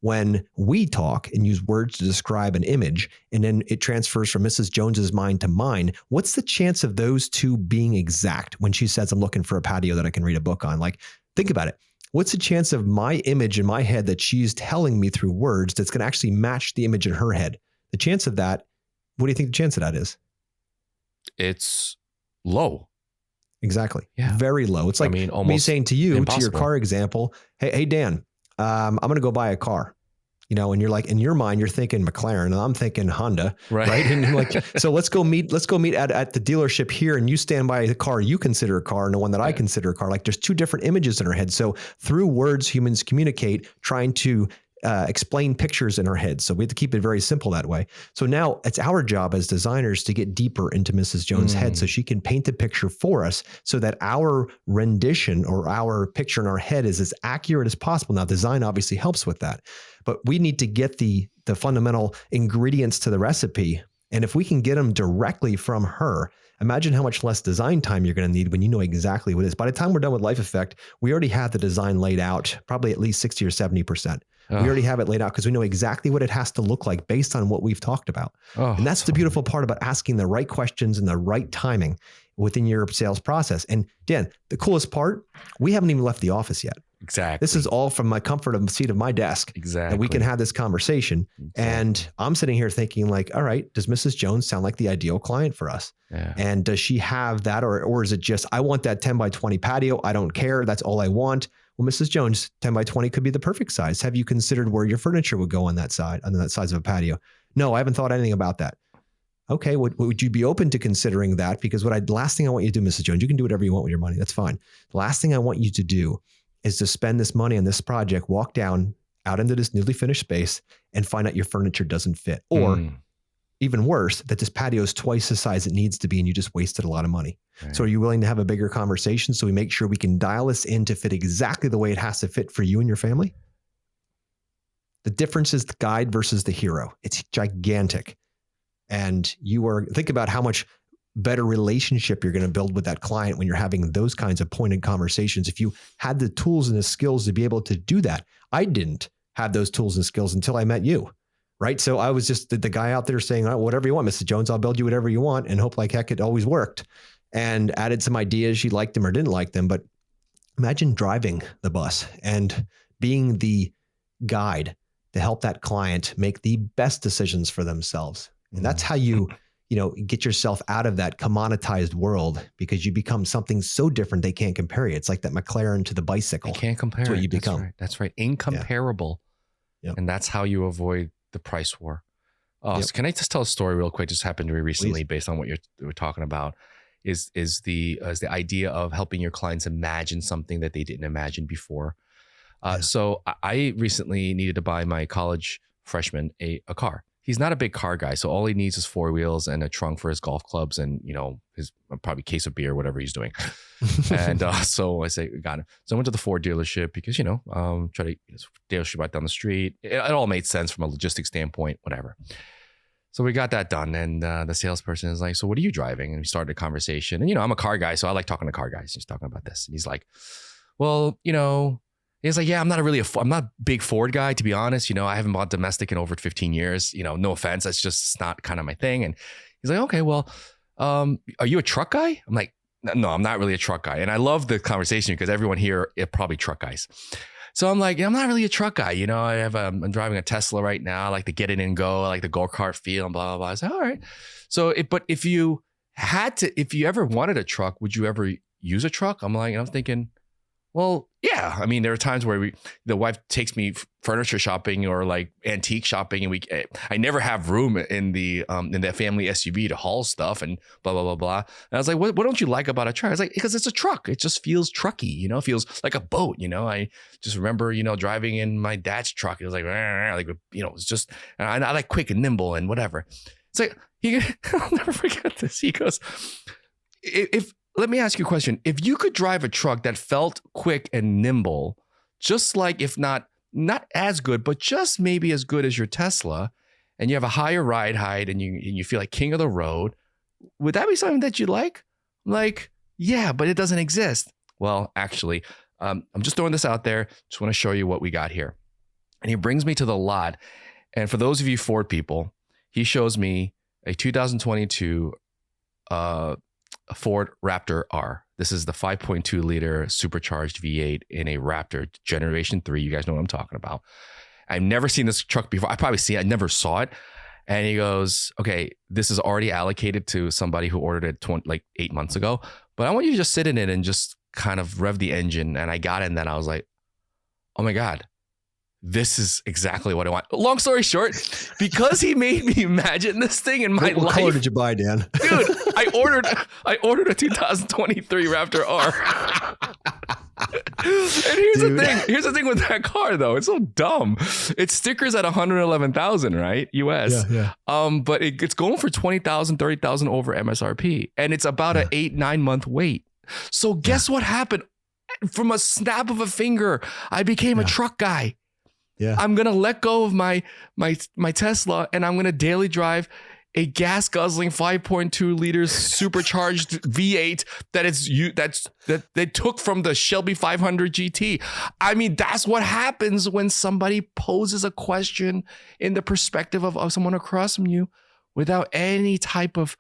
When we talk and use words to describe an image, and then it transfers from Mrs. Jones's mind to mine, what's the chance of those two being exact when she says, I'm looking for a patio that I can read a book on? Like, think about it. What's the chance of my image in my head that she's telling me through words that's going to actually match the image in her head? The chance of that, what do you think the chance of that is? It's low. Exactly. Yeah. Very low. It's like me saying to you, impossible. To your car example, hey, Dan, I'm going to go buy a car, and you're like, in your mind, you're thinking McLaren and I'm thinking Honda. Right. And you're like, so let's go meet at the dealership here. And you stand by the car you consider a car and the one that I consider a car. Like, there's two different images in our head. So through words, humans communicate, trying to explain pictures in our heads. So we have to keep it very simple that way. So now it's our job as designers to get deeper into Mrs. Jones' head so she can paint the picture for us so that our rendition or our picture in our head is as accurate as possible. Now, design obviously helps with that, but we need to get the fundamental ingredients to the recipe. And if we can get them directly from her, imagine how much less design time you're going to need when you know exactly what it is. By the time we're done with Life Effect, we already have the design laid out, probably at least 60 or 70%. We already have it laid out because we know exactly what it has to look like based on what we've talked about. And that's the beautiful part about asking the right questions and the right timing within your sales process. And Dan, the coolest part, we haven't even left the office yet. Exactly. This is all from my comfort of the seat of my desk. Exactly. And we can have this conversation. Exactly. And I'm sitting here thinking like, all right, does Mrs. Jones sound like the ideal client for us? Yeah. And does she have that, or is it just, I want that 10 by 20 patio. I don't care. That's all I want. Well, Mrs. Jones, 10 by 20 could be the perfect size. Have you considered where your furniture would go on that size of a patio? No, I haven't thought anything about that. Okay, would you be open to considering that? Because last thing I want you to do, Mrs. Jones, you can do whatever you want with your money. That's fine. The last thing I want you to do is to spend this money on this project, walk out into this newly finished space and find out your furniture doesn't fit. Or even worse, that this patio is twice the size it needs to be and you just wasted a lot of money. Right. So are you willing to have a bigger conversation so we make sure we can dial this in to fit exactly the way it has to fit for you and your family? The difference is the guide versus the hero. It's gigantic. And think about how much better relationship you're going to build with that client when you're having those kinds of pointed conversations. If you had the tools and the skills to be able to do that, I didn't have those tools and skills until I met you. Right. So I was just the guy out there saying, oh, whatever you want, Mrs. Jones, I'll build you whatever you want, and hope like heck it always worked, and added some ideas. She liked them or didn't like them. But imagine driving the bus and being the guide to help that client make the best decisions for themselves. And that's how you get yourself out of that commoditized world, because you become something so different they can't compare you. It's like that McLaren to the bicycle. You can't compare. That's what you become. That's right. Incomparable. Yeah. And that's how you avoid the price war. So can I just tell a story real quick? Just happened to me recently, based on what we're talking about, is the idea of helping your clients imagine something that they didn't imagine before. So I recently needed to buy my college freshman a car. He's not a big car guy, so all he needs is 4 wheels and a trunk for his golf clubs, and his probably case of beer, whatever he's doing. And so I say, got it. So I went to the Ford dealership because try to dealership right down the street. It all made sense from a logistics standpoint, whatever. So we got that done, and the salesperson is like, "So what are you driving?" And we started a conversation. And I'm a car guy, so I like talking to car guys. He's talking about this, and he's like, "Well, He's like, yeah, I'm not a big Ford guy, to be honest. I haven't bought domestic in over 15 years. No offense. That's just not kind of my thing." And he's like, "Okay, well, are you a truck guy?" I'm like, "No, I'm not really a truck guy." And I love the conversation because everyone here are probably truck guys. So I'm like, I'm not really a truck guy. I'm driving a Tesla right now. I like to get in and go. I like the go-kart feel and blah, blah, blah. I said, all right. So, but if you ever wanted a truck, would you ever use a truck? I'm like, I'm thinking, well, yeah. I mean, there are times where the wife takes me furniture shopping or like antique shopping, and I never have room in the family SUV to haul stuff and blah, blah, blah, blah. And I was like, what don't you like about a truck? I was like, because it's a truck. It just feels trucky, it feels like a boat. I just remember, driving in my dad's truck. It was like, it's just, and I like quick and nimble and whatever. It's like, I'll never forget this. He goes, let me ask you a question. If you could drive a truck that felt quick and nimble, just like, if not as good, but just maybe as good as your Tesla, and you have a higher ride height and you feel like king of the road, would that be something that you like? I'm like, yeah, but it doesn't exist. Well, actually, I'm just throwing this out there. Just want to show you what we got here. And he brings me to the lot. And for those of you Ford people, he shows me a 2022 Ford Raptor R. This is the 5.2 liter supercharged V8 in a Raptor Generation 3. You guys know what I'm talking about. I've never seen this truck before. I never saw it. And he goes, okay, this is already allocated to somebody who ordered it 8 months ago, but I want you to just sit in it and just kind of rev the engine. And I got in, and then I was like, oh my God, this is exactly what I want. Long story short, because he made me imagine this thing in my life. What color did you buy, Dan? Dude, I ordered a 2023 Raptor R. And here's the thing with that car, though. It's so dumb. It's stickers at 111,000, right? US. Yeah. But it's going for 20,000, 30,000 over MSRP. And it's about an 8-9 month wait. So guess what happened? From a snap of a finger, I became a truck guy. Yeah. I'm going to let go of my Tesla, and I'm going to daily drive a gas guzzling 5.2 liters supercharged V8 that they took from the Shelby 500 GT. I mean, that's what happens when somebody poses a question in the perspective of someone across from you without any type of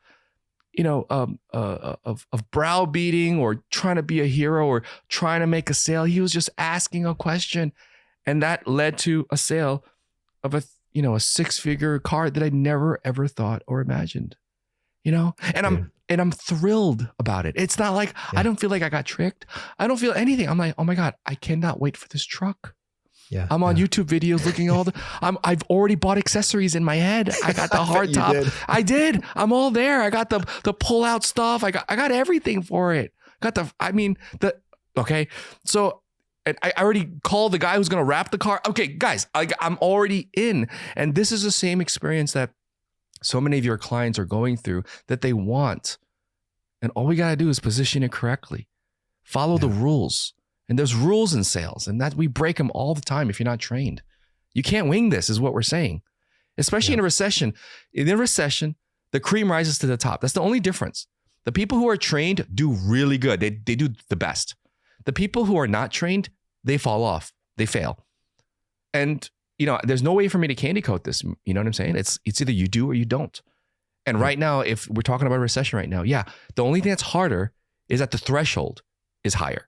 of browbeating or trying to be a hero or trying to make a sale. He was just asking a question, and that led to a sale of a 6-figure car that I never ever thought or imagined. And I'm thrilled about it. It's not like I don't feel like I got tricked. I don't feel anything. I'm like, oh my God, I cannot wait for this truck. Yeah, I'm on YouTube videos looking I've already bought accessories in my head. I got the hard top. I did. I'm all there. I got the pull out stuff. I got everything for it. Okay. So I already called the guy who's going to wrap the car. Okay, guys, I'm already in. And this is the same experience that so many of your clients are going through that they want. And all we got to do is position it correctly. Follow the rules. And there's rules in sales, and that we break them all the time if you're not trained. You can't wing this, is what we're saying. Especially in a recession. In a recession, the cream rises to the top. That's the only difference. The people who are trained do really good. They do the best. The people who are not trained, they fall off. They fail. And there's no way for me to candy coat this. You know what I'm saying? It's either you do or you don't. And right now, if we're talking about a recession right now, the only thing that's harder is that the threshold is higher.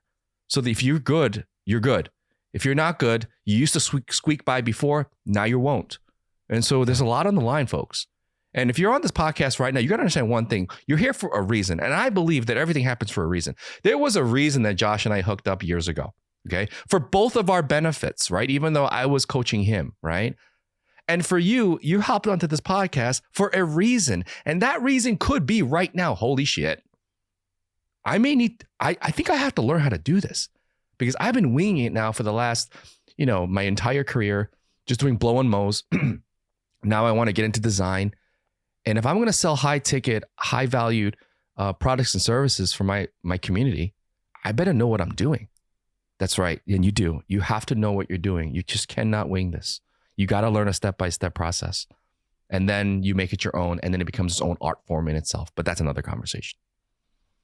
So if you're good, you're good. If you're not good, you used to squeak by before, now you won't. And so there's a lot on the line, folks. And if you're on this podcast right now, you got to understand one thing. You're here for a reason. And I believe that everything happens for a reason. There was a reason that Josh and I hooked up years ago, okay? For both of our benefits, right? Even though I was coaching him, right? And for you, you hopped onto this podcast for a reason. And that reason could be right now, holy shit, I think I have to learn how to do this, because I've been winging it now for the last, my entire career, just doing blow and mows. Now I want to get into design. And if I'm going to sell high ticket, high valued products and services for my community, I better know what I'm doing. That's right. And you do. You have to know what you're doing. You just cannot wing this. You got to learn a step-by-step process. And then you make it your own. And then it becomes its own art form in itself. But that's another conversation.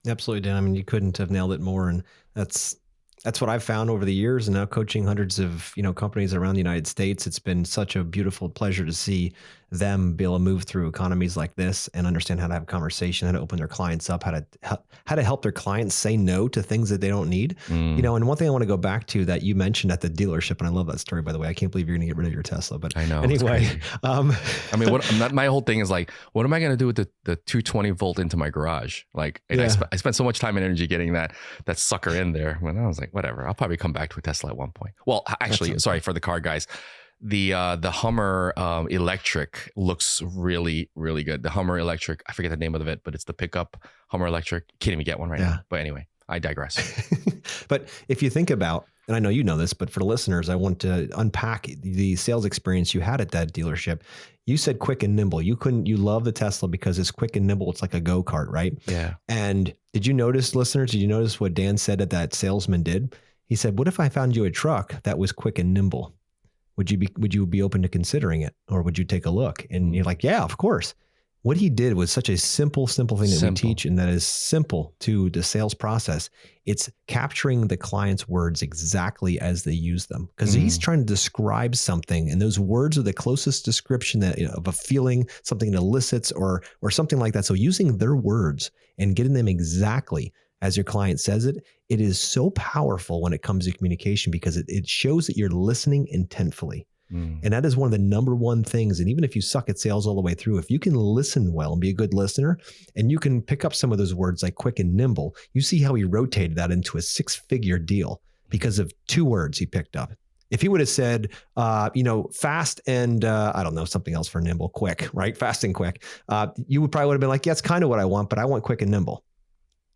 Absolutely, Dan. I mean, you couldn't have nailed it more. And that's what I've found over the years, and now coaching hundreds of, companies around the United States. It's been such a beautiful pleasure to see them be able to move through economies like this and understand how to have a conversation, how to open their clients up, how to help their clients say no to things that they don't need. And one thing I want to go back to that you mentioned at the dealership, and I love that story, by the way. I can't believe you're going to get rid of your Tesla, but I know. Anyway, my whole thing is like, what am I going to do with the 220 volt into my garage? Like, and I spent so much time and energy getting that sucker in there. When I was like, whatever, I'll probably come back to a Tesla at one point. Well, actually, sorry for the car guys. The Hummer electric looks really, really good. The Hummer electric, I forget the name of it, but it's the pickup Hummer electric. Can't even get one right now. But anyway, I digress. But if you think about, and I know you know this, but for the listeners, I want to unpack the sales experience you had at that dealership. You said quick and nimble. You love the Tesla because it's quick and nimble. It's like a go-kart, right? Yeah. And did you notice, listeners, what Dan said that salesman did? He said, what if I found you a truck that was quick and nimble? Would you be open to considering it, or would you take a look? And you're like, yeah, of course. What he did was such a simple thing that we teach, and that is simple to the sales process. It's capturing the client's words exactly as they use them, because he's trying to describe something, and those words are the closest description of a feeling, something that elicits or something like that. So using their words and getting them exactly as your client says it, it is so powerful when it comes to communication, because it shows that you're listening intentfully. And that is one of the number one things. And even if you suck at sales all the way through, if you can listen well and be a good listener, and you can pick up some of those words like quick and nimble, you see how he rotated that into a 6-figure deal because of 2 words he picked up. If he would have said, fast and I don't know, something else for nimble, quick, right? Fast and quick. You would probably have been like, yeah, that's kind of what I want, but I want quick and nimble.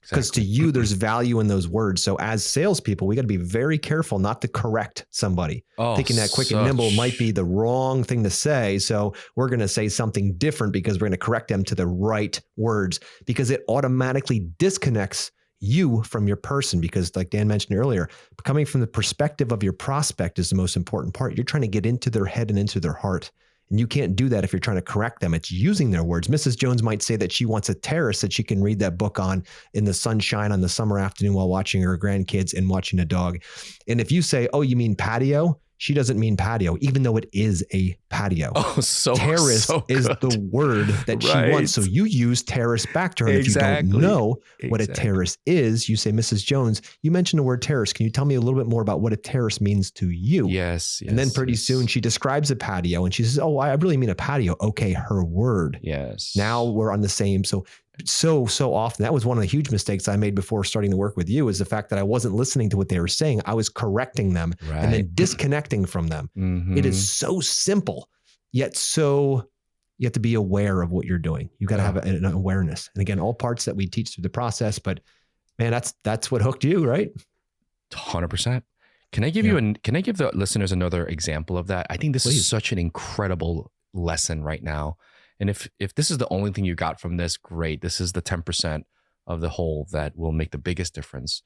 Because to you, there's value in those words. So as salespeople, we got to be very careful not to correct somebody, thinking that quick and nimble might be the wrong thing to say. So we're going to say something different because we're going to correct them to the right words, because it automatically disconnects you from your person. Because like Dan mentioned earlier, coming from the perspective of your prospect is the most important part. You're trying to get into their head and into their heart. And you can't do that if you're trying to correct them. It's using their words. Mrs. Jones might say that she wants a terrace that she can read that book on in the sunshine on the summer afternoon while watching her grandkids and watching a dog. And if you say, oh, you mean patio? She doesn't mean patio, even though it is a patio. Terrace is the word that she wants. So you use terrace back to her. And if you don't know what a terrace is, you say, Mrs. Jones, you mentioned the word terrace. Can you tell me a little bit more about what a terrace means to you? Yes. And then pretty soon she describes a patio and she says, oh, I really mean a patio. Okay, her word. Yes. Now we're on the same. So often, that was one of the huge mistakes I made before starting to work with you, is the fact that I wasn't listening to what they were saying. I was correcting them and then disconnecting from them. It is so simple, yet so you have to be aware of what you're doing. You got to have an awareness. And again, all parts that we teach through the process, but man, that's what hooked you, right? 100%. Can I give can I give the listeners another example of that? I think this is such an incredible lesson right now. And if this is the only thing you got from this, great. This is the 10% of the whole that will make the biggest difference.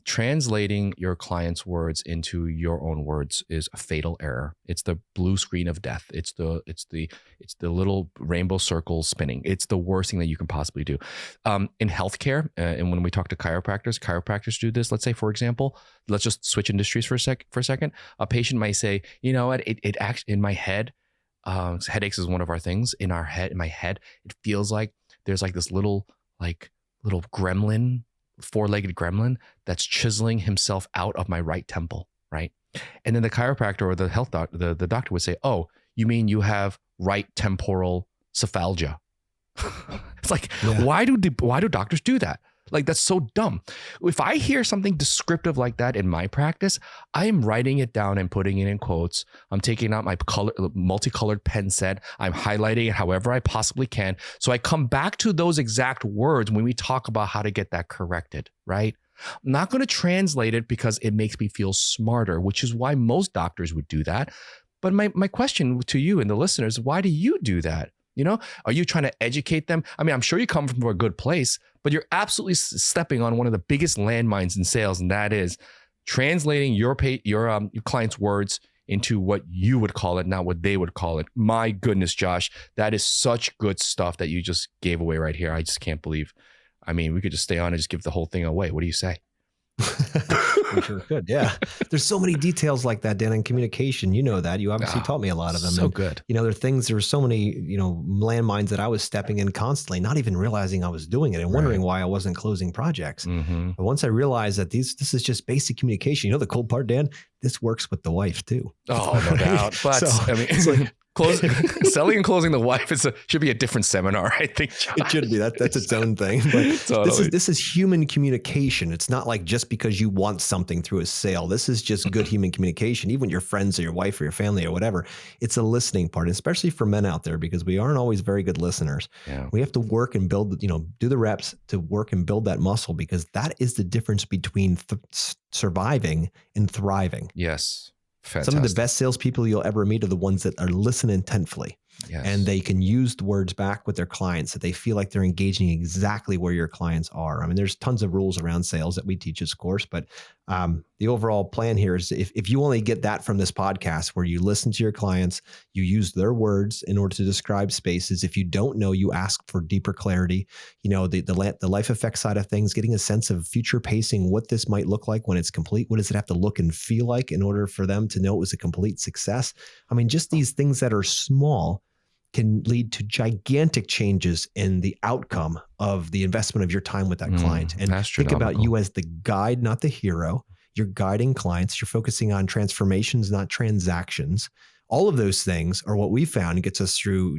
Translating your client's words into your own words is a fatal error. It's the blue screen of death. It's the little rainbow circle spinning. It's the worst thing that you can possibly do. In healthcare, and when we talk to chiropractors do this. Let's say, for example, let's just switch industries for a second. A patient might say, you know what, it actually in my head. Headaches is one of our things in my head. It feels like there's like this little gremlin, 4-legged gremlin that's chiseling himself out of my right temple. right? And then the chiropractor or the health doctor, the doctor would say, oh, you mean you have right temporal cephalgia? It's like, why do doctors do that? Like, that's so dumb. If I hear something descriptive like that in my practice, I am writing it down and putting it in quotes. I'm taking out my multicolored pen set. I'm highlighting it however I possibly can. So I come back to those exact words when we talk about how to get that corrected, right? I'm not going to translate it because it makes me feel smarter, which is why most doctors would do that. But my question to you and the listeners, why do you do that? You know, are you trying to educate them? I mean, I'm sure you come from a good place, but you're absolutely stepping on one of the biggest landmines in sales, and that is translating your client's words into what you would call it, not what they would call it. My goodness, Josh, that is such good stuff that you just gave away right here. I just can't believe. I mean, we could just stay on and just give the whole thing away. What do you say? We sure could. Yeah. There's so many details like that, Dan, in communication. You know that. You obviously taught me a lot of them. So good. You know, there were so many, landmines that I was stepping in constantly, not even realizing I was doing it and wondering why I wasn't closing projects. Mm-hmm. But once I realized that this is just basic communication, you know, the cool part, Dan, this works with the wife too. Oh, no doubt. But I mean, it's like, selling and closing the wife should be a different seminar, I think, Josh. It should be. That's its own thing. But totally. This is human communication. It's not like just because you want something through a sale. This is just good human communication. Even your friends or your wife or your family or whatever. It's a listening part, especially for men out there, because we aren't always very good listeners. Yeah. We have to work and build, do the reps to work and build that muscle, because that is the difference between surviving and thriving. Yes. Fantastic. Some of the best salespeople you'll ever meet are the ones that are listening intently. Yes. And they can use the words back with their clients, that they feel like they're engaging exactly where your clients are. I mean, there's tons of rules around sales that we teach as course, but the overall plan here is if you only get that from this podcast, where you listen to your clients, you use their words in order to describe spaces. If you don't know, you ask for deeper clarity. The life effect side of things, getting a sense of future pacing, what this might look like when it's complete. What does it have to look and feel like in order for them to know it was a complete success? I mean, just these things that are small can lead to gigantic changes in the outcome of the investment of your time with that client. And think about you as the guide, not the hero. You're guiding clients. You're focusing on transformations, not transactions. All of those things are what we found gets us through,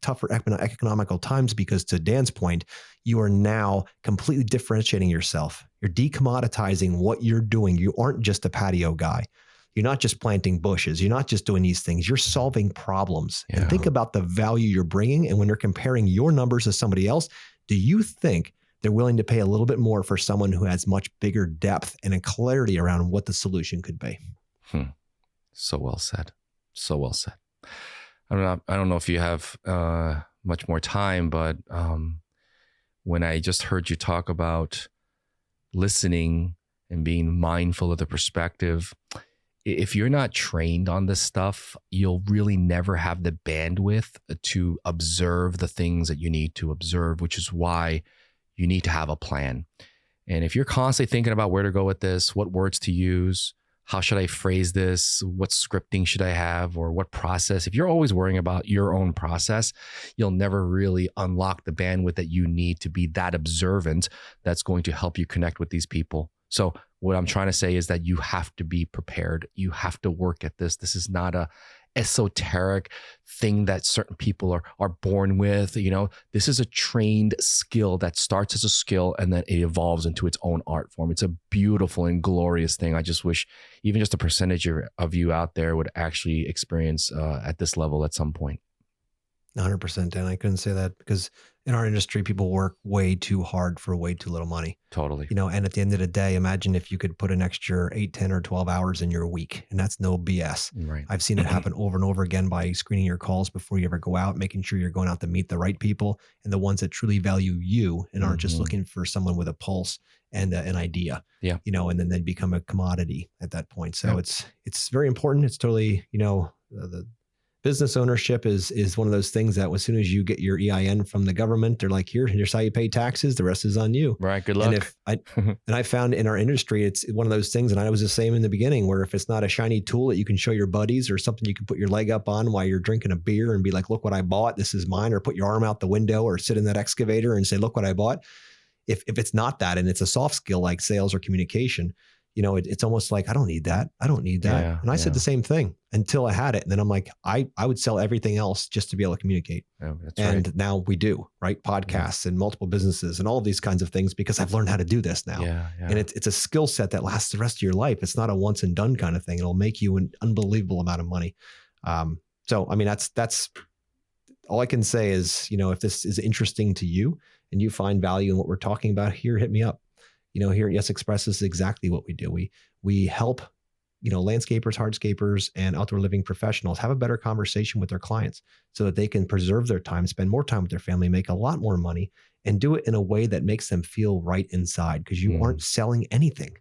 tougher economical times, because to Dan's point, you are now completely differentiating yourself. You're decommoditizing what you're doing. You aren't just a patio guy. You're not just planting bushes. You're not just doing these things. You're solving problems. Yeah. And think about the value you're bringing. And when you're comparing your numbers to somebody else, do you think they're willing to pay a little bit more for someone who has much bigger depth and a clarity around what the solution could be? So well said. So well said. I don't know if you have much more time, but when I just heard you talk about listening and being mindful of the perspective, if you're not trained on this stuff, you'll really never have the bandwidth to observe the things that you need to observe, which is why you need to have a plan. And if you're constantly thinking about where to go with this, what words to use, how should I phrase this, what scripting should I have, or what process, if you're always worrying about your own process, you'll never really unlock the bandwidth that you need to be that observant that's going to help you connect with these people. So what I'm trying to say is that you have to be prepared. You have to work at this. This is not a esoteric thing that certain people are born with. This is a trained skill that starts as a skill and then it evolves into its own art form. It's a beautiful and glorious thing. I just wish even just a percentage of you out there would actually experience at this level at some point. 100%, Dan. I couldn't say that, because in our industry, people work way too hard for way too little money. Totally. And at the end of the day, imagine if you could put an extra 8, 10, or 12 hours in your week, and that's no BS. Right. I've seen it happen over and over again by screening your calls before you ever go out, making sure you're going out to meet the right people and the ones that truly value you and aren't just looking for someone with a pulse and an idea. Yeah. And then they become a commodity at that point. So it's very important. It's totally, the business ownership is one of those things that as soon as you get your EIN from the government, they're like, here's how you pay taxes. The rest is on you. Right. Good luck. And I found in our industry, it's one of those things. And I was the same in the beginning, where if it's not a shiny tool that you can show your buddies or something you can put your leg up on while you're drinking a beer and be like, look what I bought. This is mine. Or put your arm out the window or sit in that excavator and say, look what I bought. If it's not that, and it's a soft skill like sales or communication, it's almost like, I don't need that. I don't need that. Yeah, and I said the same thing until I had it. And then I'm like, I would sell everything else just to be able to communicate. Yeah, that's and right. now we do, right? Podcasts and multiple businesses and all of these kinds of things, because I've learned how to do this now. Yeah. And it's a skill set that lasts the rest of your life. It's not a once and done kind of thing. It'll make you an unbelievable amount of money. So, I mean, that's all I can say is, if this is interesting to you and you find value in what we're talking about here, hit me up. Here at Yes Express, this is exactly what we do. We help, landscapers, hardscapers, and outdoor living professionals have a better conversation with their clients so that they can preserve their time, spend more time with their family, make a lot more money, and do it in a way that makes them feel right inside, because you aren't selling anything.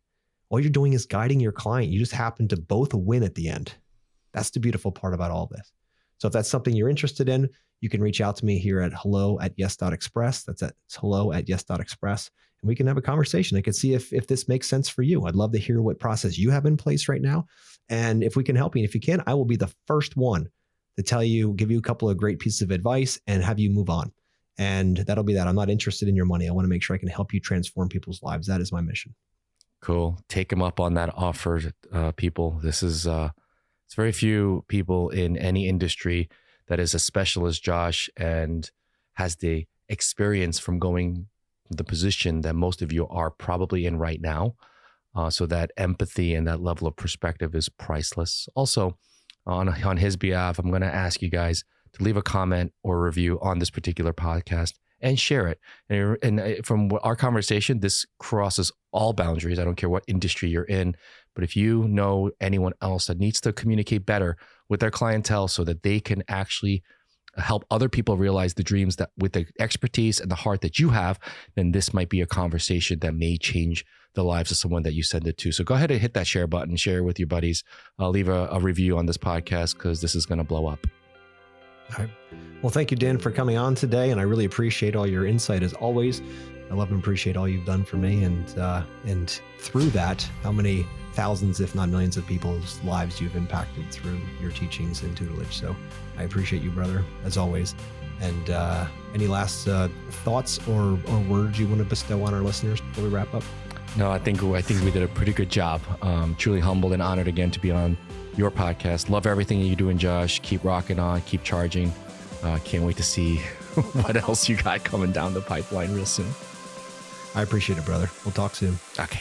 All you're doing is guiding your client. You just happen to both win at the end. That's the beautiful part about all this. So if that's something you're interested in, you can reach out to me here at hello@yes.express. That's hello@yes.express. And we can have a conversation. I can see if this makes sense for you. I'd love to hear what process you have in place right now. And if we can help you, and if you can, I will be the first one to give you a couple of great pieces of advice and have you move on. And that'll be that. I'm not interested in your money. I want to make sure I can help you transform people's lives. That is my mission. Cool. Take them up on that offer, people. This is, it's very few people in any industry that is as special as Josh and has the experience from going the position that most of you are probably in right now. So that empathy and that level of perspective is priceless. Also, on his behalf, I'm going to ask you guys to leave a comment or review on this particular podcast and share it. And from our conversation, this crosses all boundaries. I don't care what industry you're in, but if you know anyone else that needs to communicate better with their clientele so that they can actually help other people realize the dreams that with the expertise and the heart that you have, then this might be a conversation that may change the lives of someone that you send it to. So go ahead and hit that share button, share it with your buddies. Leave a review on this podcast because this is going to blow up. All right. Well, thank you, Dan, for coming on today. And I really appreciate all your insight as always. I love and appreciate all you've done for me. And through that, how many thousands, if not millions of people's lives you've impacted through your teachings and tutelage. So I appreciate you, brother, as always. And any last thoughts or words you want to bestow on our listeners before we wrap up? No, I think we did a pretty good job. Truly humbled and honored again to be on your podcast. Love everything you're doing, Josh. Keep rocking on, keep charging. Can't wait to see what else you got coming down the pipeline real soon. I appreciate it, brother. We'll talk soon. Okay.